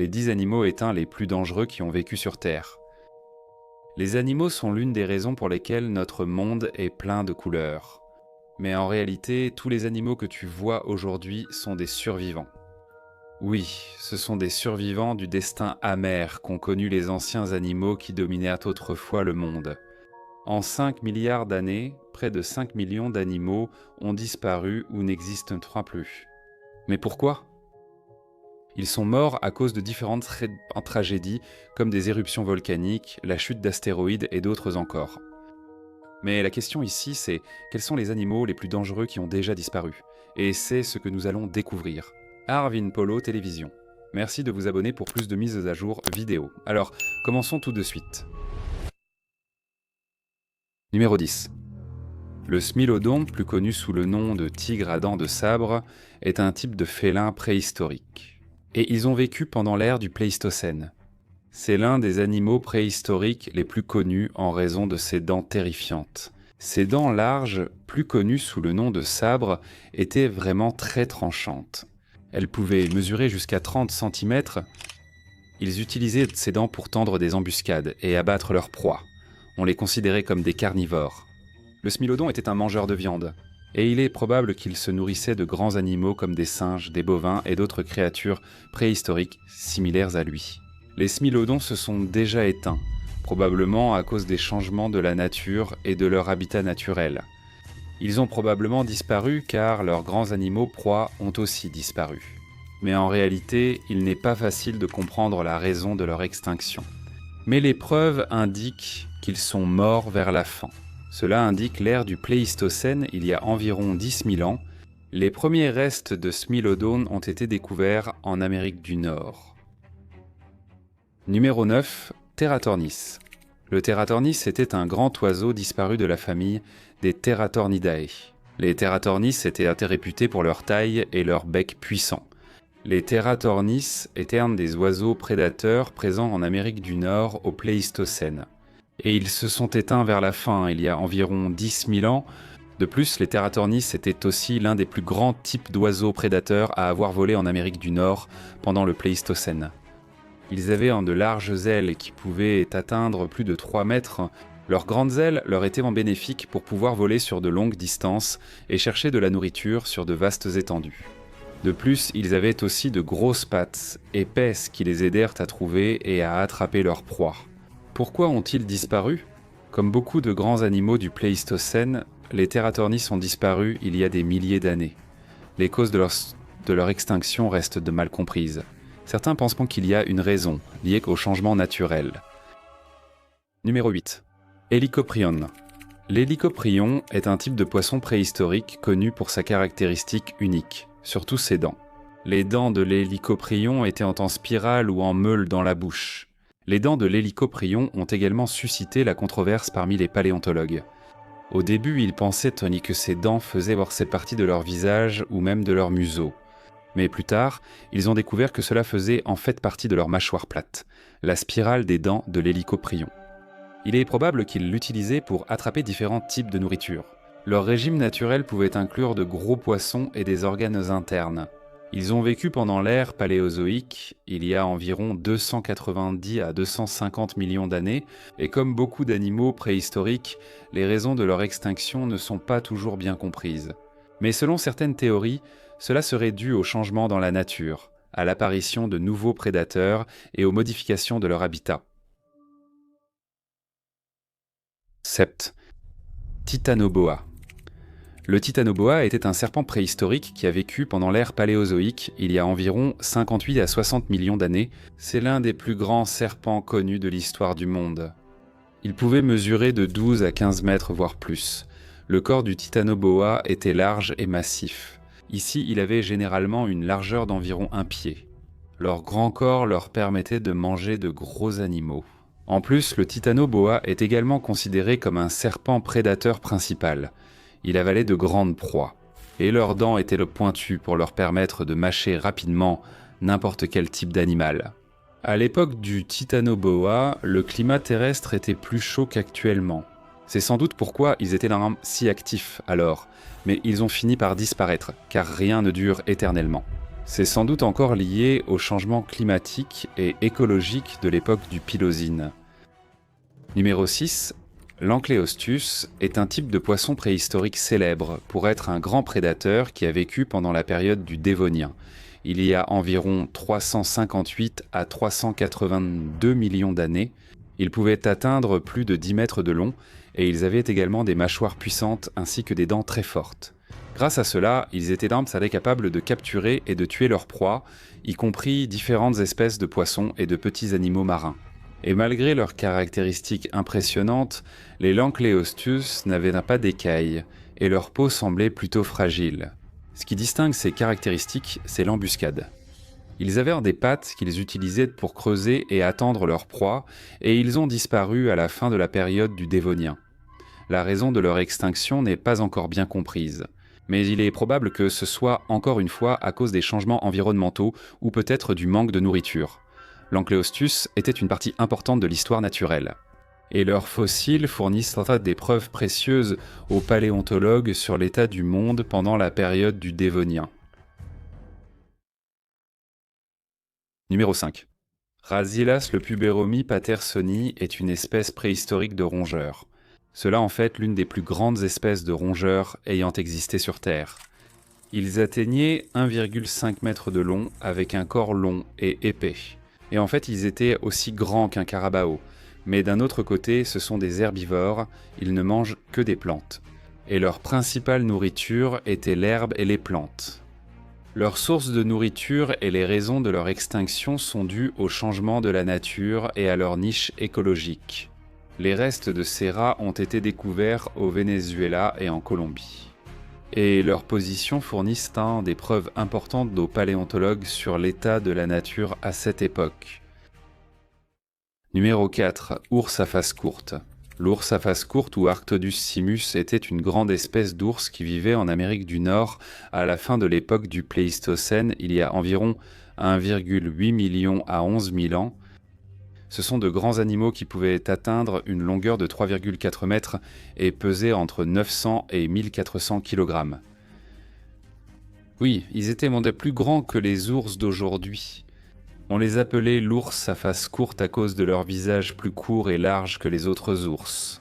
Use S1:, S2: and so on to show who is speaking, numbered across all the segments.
S1: les 10 animaux éteints les plus dangereux qui ont vécu sur Terre. Les animaux sont l'une des raisons pour lesquelles notre monde est plein de couleurs. Mais en réalité, tous les animaux que tu vois aujourd'hui sont des survivants. Oui, ce sont des survivants du destin amer qu'ont connu les anciens animaux qui dominaient autrefois le monde. En 5 milliards d'années, près de 5 millions d'animaux ont disparu ou n'existent plus. Mais pourquoi ? Ils sont morts à cause de différentes tragédies, comme des éruptions volcaniques, la chute d'astéroïdes et d'autres encore. Mais la question ici, c'est quels sont les animaux les plus dangereux qui ont déjà disparu ? Et c'est ce que nous allons découvrir. Arvin Polo Télévision. Merci de vous abonner pour plus de mises à jour vidéo. Alors, commençons tout de suite. Numéro 10. Le smilodon, plus connu sous le nom de tigre à dents de sabre, est un type de félin préhistorique. Et ils ont vécu pendant l'ère du Pléistocène. C'est l'un des animaux préhistoriques les plus connus en raison de ses dents terrifiantes. Ces dents larges, plus connues sous le nom de sabre, étaient vraiment très tranchantes. Elles pouvaient mesurer jusqu'à 30 cm. Ils utilisaient ces dents pour tendre des embuscades et abattre leurs proies. On les considérait comme des carnivores. Le smilodon était un mangeur de viande. Et il est probable qu'il se nourrissait de grands animaux comme des singes, des bovins et d'autres créatures préhistoriques similaires à lui. Les smilodons se sont déjà éteints, probablement à cause des changements de la nature et de leur habitat naturel. Ils ont probablement disparu car leurs grands animaux proies ont aussi disparu. Mais en réalité, il n'est pas facile de comprendre la raison de leur extinction. Mais les preuves indiquent qu'ils sont morts vers la fin. Cela indique l'ère du Pléistocène, il y a environ 10 000 ans. Les premiers restes de smilodon ont été découverts en Amérique du Nord. Numéro 9. Teratornis. Le Teratornis était un grand oiseau disparu de la famille des Teratornidae. Les Teratornis étaient réputés pour leur taille et leur bec puissant. Les Teratornis étaient un des oiseaux prédateurs présents en Amérique du Nord au Pléistocène. Et ils se sont éteints vers la fin, il y a environ 10 000 ans. De plus, les Teratornis étaient aussi l'un des plus grands types d'oiseaux prédateurs à avoir volé en Amérique du Nord pendant le Pléistocène. Ils avaient de larges ailes qui pouvaient atteindre plus de 3 mètres. Leurs grandes ailes leur étaient bénéfiques pour pouvoir voler sur de longues distances et chercher de la nourriture sur de vastes étendues. De plus, ils avaient aussi de grosses pattes épaisses qui les aidèrent à trouver et à attraper leurs proies. Pourquoi ont-ils disparu ? Comme beaucoup de grands animaux du Pléistocène, les Teratornis ont disparu il y a des milliers d'années. Les causes de leur extinction restent de mal comprises. Certains pensent qu'il y a une raison, liée au changement naturel. Numéro 8. Hélicoprion. L'hélicoprion est un type de poisson préhistorique connu pour sa caractéristique unique, surtout ses dents. Les dents de l'hélicoprion étaient en spirale ou en meule dans la bouche. Les dents de l'hélicoprion ont également suscité la controverse parmi les paléontologues. Au début, ils pensaient que ces dents faisaient partie de leur visage ou même de leur museau. Mais plus tard, ils ont découvert que cela faisait en fait partie de leur mâchoire plate, la spirale des dents de l'hélicoprion. Il est probable qu'ils l'utilisaient pour attraper différents types de nourriture. Leur régime naturel pouvait inclure de gros poissons et des organes internes. Ils ont vécu pendant l'ère paléozoïque, il y a environ 290 à 250 millions d'années, et comme beaucoup d'animaux préhistoriques, les raisons de leur extinction ne sont pas toujours bien comprises. Mais selon certaines théories, cela serait dû au changement dans la nature, à l'apparition de nouveaux prédateurs et aux modifications de leur habitat. Sept. Titanoboa. Le titanoboa était un serpent préhistorique qui a vécu pendant l'ère paléozoïque, il y a environ 58 à 60 millions d'années. C'est l'un des plus grands serpents connus de l'histoire du monde. Il pouvait mesurer de 12 à 15 mètres, voire plus. Le corps du titanoboa était large et massif. Ici, il avait généralement une largeur d'environ 1 pied. Leur grand corps leur permettait de manger de gros animaux. En plus, le titanoboa est également considéré comme un serpent prédateur principal. Il avalait de grandes proies, et leurs dents étaient pointues pour leur permettre de mâcher rapidement n'importe quel type d'animal. À l'époque du titanoboa, le climat terrestre était plus chaud qu'actuellement. C'est sans doute pourquoi ils étaient si actifs alors, mais ils ont fini par disparaître, car rien ne dure éternellement. C'est sans doute encore lié au changement climatique et écologique de l'époque du Pilosine. Numéro 6. L'Ancléostus est un type de poisson préhistorique célèbre pour être un grand prédateur qui a vécu pendant la période du Dévonien. Il y a environ 358 à 382 millions d'années. Ils pouvaient atteindre plus de 10 mètres de long et ils avaient également des mâchoires puissantes ainsi que des dents très fortes. Grâce à cela, ils étaient capables de capturer et de tuer leurs proies, y compris différentes espèces de poissons et de petits animaux marins. Et malgré leurs caractéristiques impressionnantes, les Lancléostus n'avaient pas d'écailles, et leur peau semblait plutôt fragile. Ce qui distingue ces caractéristiques, c'est l'embuscade. Ils avaient des pattes qu'ils utilisaient pour creuser et attendre leur proie, et ils ont disparu à la fin de la période du Dévonien. La raison de leur extinction n'est pas encore bien comprise, mais il est probable que ce soit encore une fois à cause des changements environnementaux ou peut-être du manque de nourriture. L'Ancléostus était une partie importante de l'histoire naturelle. Et leurs fossiles fournissent des preuves précieuses aux paléontologues sur l'état du monde pendant la période du Dévonien. Numéro 5. Rasilas le Puberomi pattersoni est une espèce préhistorique de rongeurs. Cela en fait l'une des plus grandes espèces de rongeurs ayant existé sur Terre. Ils atteignaient 1,5 m de long avec un corps long et épais. Et en fait, ils étaient aussi grands qu'un carabao. Mais d'un autre côté, ce sont des herbivores, ils ne mangent que des plantes. Et leur principale nourriture était l'herbe et les plantes. Leurs sources de nourriture et les raisons de leur extinction sont dues au changement de la nature et à leur niche écologique. Les restes de ces rats ont été découverts au Venezuela et en Colombie. Et leurs positions fournissent des preuves importantes aux paléontologues sur l'état de la nature à cette époque. Numéro 4. Ours à face courte. L'ours à face courte ou Arctodus simus était une grande espèce d'ours qui vivait en Amérique du Nord à la fin de l'époque du Pléistocène, il y a environ 1,8 million à 11 000 ans. Ce sont de grands animaux qui pouvaient atteindre une longueur de 3,4 mètres et peser entre 900 et 1400 kg. Oui, ils étaient plus grands que les ours d'aujourd'hui. On les appelait l'ours à face courte à cause de leur visage plus court et large que les autres ours.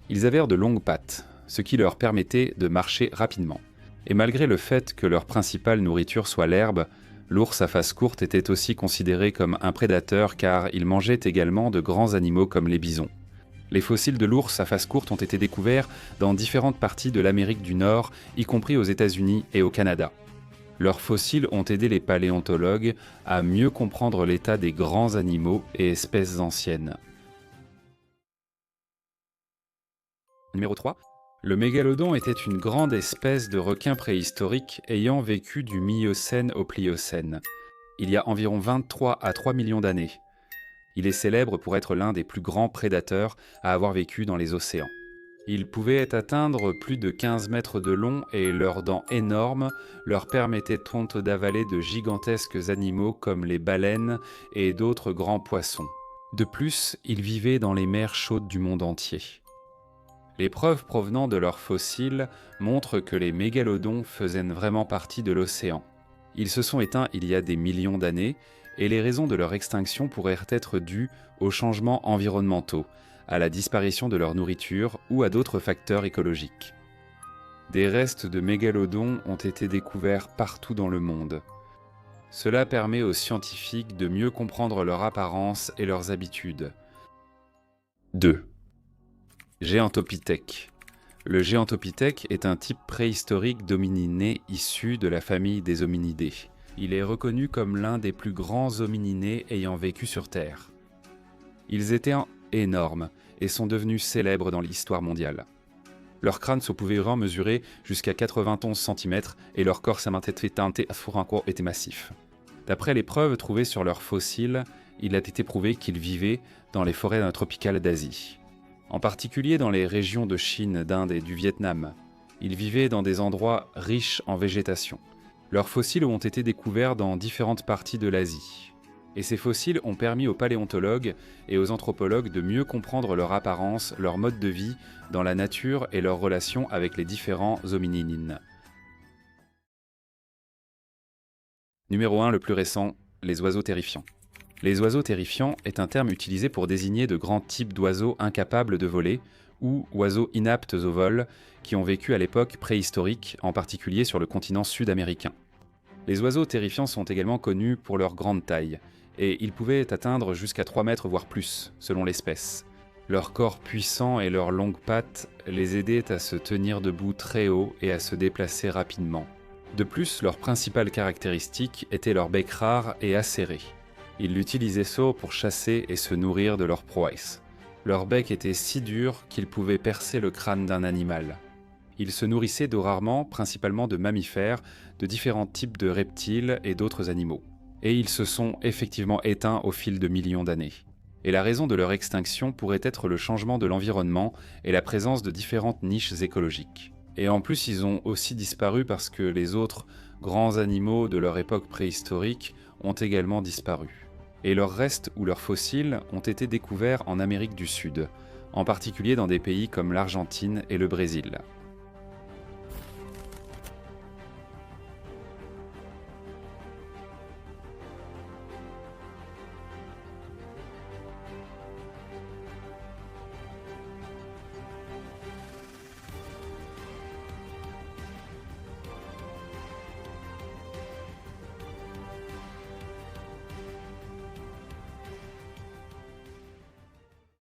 S1: Ils avaient de longues pattes, ce qui leur permettait de marcher rapidement. Et malgré le fait que leur principale nourriture soit l'herbe, l'ours à face courte était aussi considéré comme un prédateur car il mangeait également de grands animaux comme les bisons. Les fossiles de l'ours à face courte ont été découverts dans différentes parties de l'Amérique du Nord, y compris aux États-Unis et au Canada. Leurs fossiles ont aidé les paléontologues à mieux comprendre l'état des grands animaux et espèces anciennes. Numéro 3. Le mégalodon était une grande espèce de requin préhistorique ayant vécu du Miocène au Pliocène, il y a environ 23 à 3 millions d'années. Il est célèbre pour être l'un des plus grands prédateurs à avoir vécu dans les océans. Ils pouvaient atteindre plus de 15 mètres de long et leurs dents énormes leur permettaient d'avaler de gigantesques animaux comme les baleines et d'autres grands poissons. De plus, ils vivaient dans les mers chaudes du monde entier. Les preuves provenant de leurs fossiles montrent que les mégalodons faisaient vraiment partie de l'océan. Ils se sont éteints il y a des millions d'années et les raisons de leur extinction pourraient être dues aux changements environnementaux, à la disparition de leur nourriture ou à d'autres facteurs écologiques. Des restes de mégalodons ont été découverts partout dans le monde. Cela permet aux scientifiques de mieux comprendre leur apparence et leurs habitudes. 2. Géantopithèque. Le Géantopithèque est un type préhistorique d'homininés issu de la famille des hominidés. Il est reconnu comme l'un des plus grands homininés ayant vécu sur Terre. Ils étaient énormes et sont devenus célèbres dans l'histoire mondiale. Leurs crânes pouvaient mesurer jusqu'à 91 cm et leur corps était massif. D'après les preuves trouvées sur leurs fossiles, il a été prouvé qu'ils vivaient dans les forêts tropicales d'Asie. En particulier dans les régions de Chine, d'Inde et du Vietnam. Ils vivaient dans des endroits riches en végétation. Leurs fossiles ont été découverts dans différentes parties de l'Asie. Et ces fossiles ont permis aux paléontologues et aux anthropologues de mieux comprendre leur apparence, leur mode de vie dans la nature et leurs relations avec les différents hominines. Numéro 1, le plus récent, les oiseaux terrifiants. Les oiseaux terrifiants est un terme utilisé pour désigner de grands types d'oiseaux incapables de voler ou oiseaux inaptes au vol qui ont vécu à l'époque préhistorique, en particulier sur le continent sud-américain. Les oiseaux terrifiants sont également connus pour leur grande taille, et ils pouvaient atteindre jusqu'à 3 mètres voire plus, selon l'espèce. Leur corps puissant et leurs longues pattes les aidaient à se tenir debout très haut et à se déplacer rapidement. De plus, leur principale caractéristique était leur bec rare et acéré. Ils l'utilisaient pour chasser et se nourrir de leur prouesse. Leur bec était si dur qu'il pouvait percer le crâne d'un animal. Ils se nourrissaient d'eau rarement, principalement de mammifères, de différents types de reptiles et d'autres animaux. Et ils se sont effectivement éteints au fil de millions d'années. Et la raison de leur extinction pourrait être le changement de l'environnement et la présence de différentes niches écologiques. Et en plus, ils ont aussi disparu parce que les autres grands animaux de leur époque préhistorique ont également disparu. Et leurs restes ou leurs fossiles ont été découverts en Amérique du Sud, en particulier dans des pays comme l'Argentine et le Brésil.